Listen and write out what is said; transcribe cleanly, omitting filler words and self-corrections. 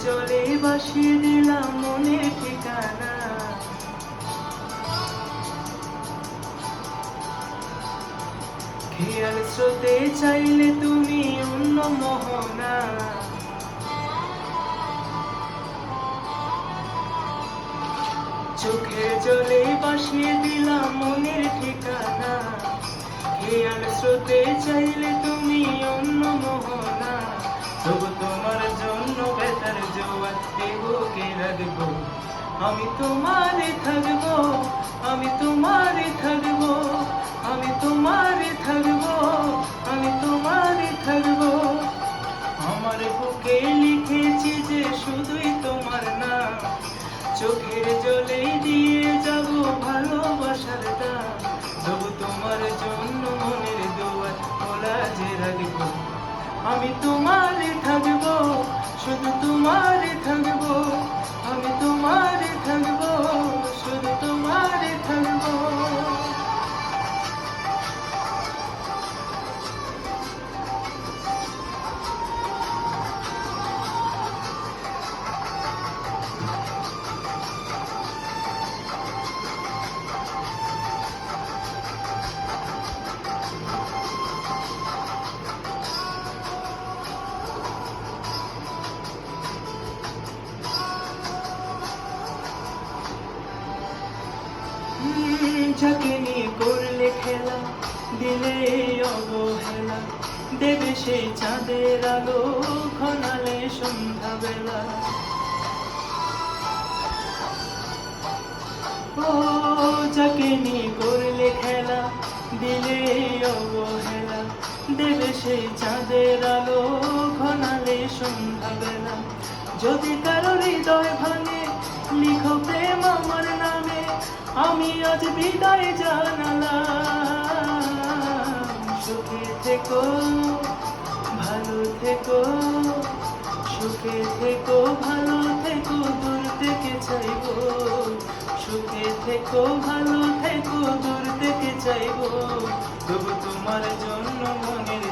জলে বাসিয়ে দিলাম মনের ঠিকানা। খেয়াল স্রোতে চাইলে তুমি অন্য মোহনা। চোখের জলে বাসিয়ে দিলাম মনের ঠিকানা। খেয়াল স্রোতে চাইলে তুমি অন্য মোহনা। তবু তোমার জন্য বেতার জোয়ার বুকে রাখবো। আমি তোমারে থাকবো, আমি তোমারে থাকবো, আমি তোমারে থাকবো, আমি তোমারে থাকবো। আমার বুকে লিখেছি যে শুধুই তোমার নাম। চোখের জলে দিয়ে যাব ভালোবাসার দাম। তবু তোমার জন্য মনের দুয়ার খোলা যে রাখবো। আমি তোমারে থাকবো, শুধু তোমারে থাকবো, আমি তোমারে থাকবো, শুধু তোমারে থাকবো। যাকে নিয়ে করলে খেলা, দিলে অবহেলা, দেবে সেই চাঁদের আলো ঘনালে সন্ধ্যাবেলা। ও যাকে নিয়ে করলে খেলা, দিলে অবহেলা, দেবে সেই চাঁদের আলো ঘনালে সন্ধ্যাবেলা। যদি কারো হৃদয় ভাঙে, লিখো প্রেম আমার নামে, আমি আজ বিদায় জানালাম। সুখে থেকো, ভালো থেকো, সুখে থেকো, ভালো থেকো, দূর থেকে চাইবো। সুখে থেকো, ভালো থেকো, দূর থেকে চাইবো। তবু তোমার জন্য মনের